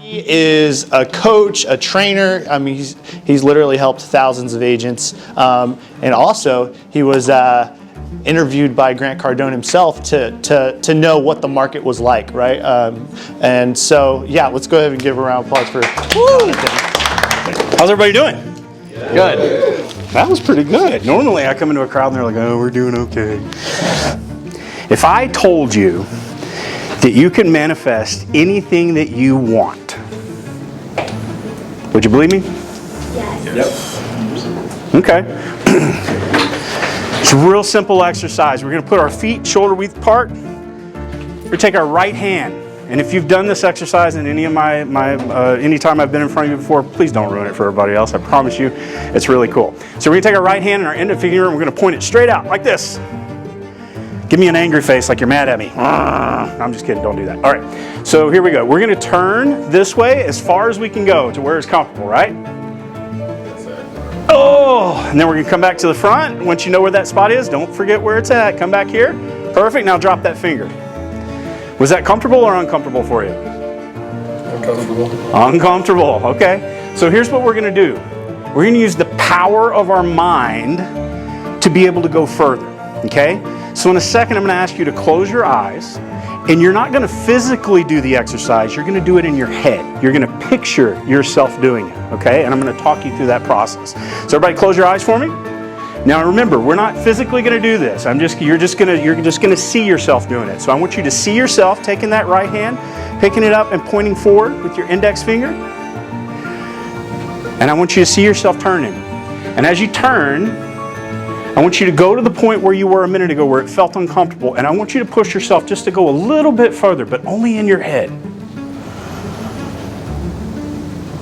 He is a coach, a trainer. I mean, he's literally helped thousands of agents. And also, he was interviewed by Grant Cardone himself to know what the market was like, right? And so, yeah, let's go ahead and give a round of applause for Jonathan. How's everybody doing? Good. That was pretty good. Normally, I come into a crowd and they're like, "Oh, we're doing okay." If I told you that you can manifest anything that you want, would you believe me? Yes. Yep. Okay. It's a real simple exercise. We're going to put our feet shoulder width apart. We're going to take our right hand. And if you've done this exercise in any of any time I've been in front of you before, please don't ruin it for everybody else. I promise you, it's really cool. So we're going to take our right hand and our index finger and we're going to point it straight out like this. Give me an angry face like you're mad at me. I'm just kidding, don't do that. All right, so here we go. We're going to turn this way as far as we can go to where it's comfortable, right? Oh, and then we're going to come back to the front. Once you know where that spot is, don't forget where it's at. Come back here. Perfect, now drop that finger. Was that comfortable or uncomfortable for you? Uncomfortable. Uncomfortable, okay. So here's what we're going to do. We're going to use the power of our mind to be able to go further, okay? So in a second, I'm going to ask you to close your eyes, and you're not going to physically do the exercise. You're going to do it in your head. You're going to picture yourself doing it, okay? And I'm going to talk you through that process. So everybody close your eyes for me. Now remember, we're not physically going to do this. You're just going to see yourself doing it. So I want you to see yourself taking that right hand, picking it up and pointing forward with your index finger. And I want you to see yourself turning. And as you turn, I want you to go to the point where you were a minute ago where it felt uncomfortable. And I want you to push yourself just to go a little bit further, but only in your head.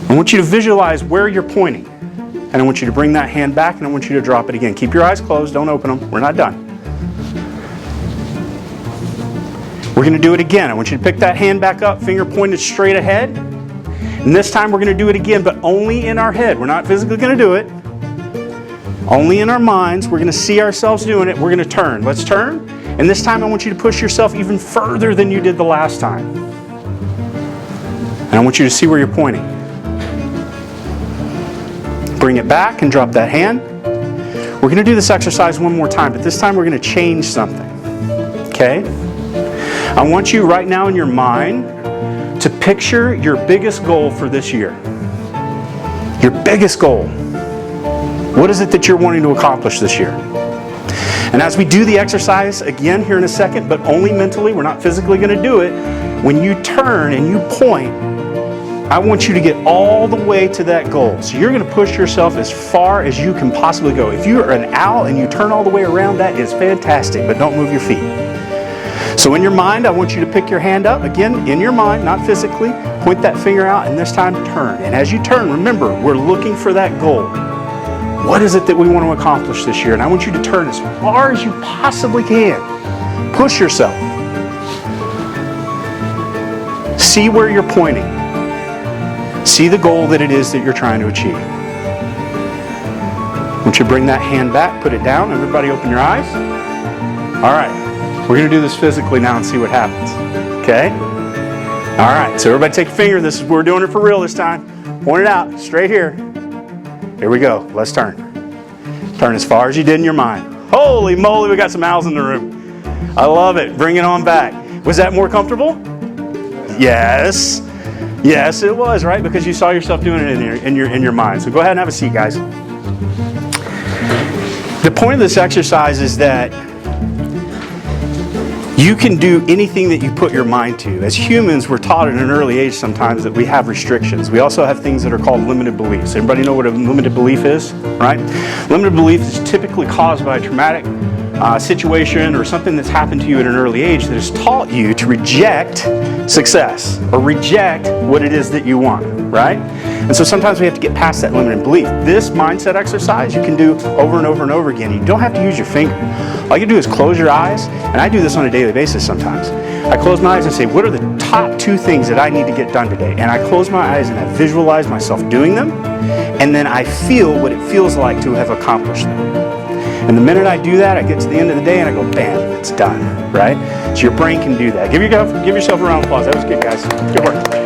I want you to visualize where you're pointing. And I want you to bring that hand back and I want you to drop it again. Keep your eyes closed, don't open them. We're not done. We're going to do it again. I want you to pick that hand back up, finger pointed straight ahead. And this time we're going to do it again, but only in our head. We're not physically going to do it. Only in our minds. We're going to see ourselves doing it. We're going to turn. Let's turn. And this time I want you to push yourself even further than you did the last time. And I want you to see where you're pointing. Bring it back and drop that hand. We're going to do this exercise one more time, but this time we're going to change something. Okay? I want you right now in your mind to picture your biggest goal for this year. Your biggest goal. What is it that you're wanting to accomplish this year? And as we do the exercise again here in a second, but only mentally, we're not physically going to do it. When you turn and you point, I want you to get all the way to that goal. So you're going to push yourself as far as you can possibly go. If you're an owl and you turn all the way around, that is fantastic, but don't move your feet. So in your mind, I want you to pick your hand up. Again, in your mind, not physically. Point that finger out and this time turn. And as you turn, remember, we're looking for that goal. What is it that we want to accomplish this year? And I want you to turn as far as you possibly can. Push yourself. See where you're pointing. See the goal that it is that you're trying to achieve. I want you to bring that hand back, put it down. Everybody open your eyes. All right. We're going to do this physically now and see what happens. Okay? All right. So everybody take your finger. We're doing it for real this time. Point it out. Straight here. Here we go. Let's turn. Turn as far as you did in your mind. Holy moly, we got some owls in the room. I love it. Bring it on back. Was that more comfortable? Yes. Yes, it was, right? Because you saw yourself doing it in your mind. So go ahead and have a seat, guys. The point of this exercise is that you can do anything that you put your mind to. As humans, we're taught at an early age sometimes that we have restrictions. We also have things that are called limited beliefs. Everybody know what a limited belief is, right? Limited belief is typically caused by a traumatic situation or something that's happened to you at an early age that has taught you to reject success or reject what it is that you want, right? And so sometimes we have to get past that limited belief. This mindset exercise you can do over and over and over again. You don't have to use your finger. All you do is close your eyes, and I do this on a daily basis sometimes. I close my eyes and say, what are the top 2 things that I need to get done today? And I close my eyes and I visualize myself doing them, and then I feel what it feels like to have accomplished them. And the minute I do that, I get to the end of the day and I go, bam, it's done, right? So your brain can do that. Give yourself a round of applause. That was good, guys. Good work.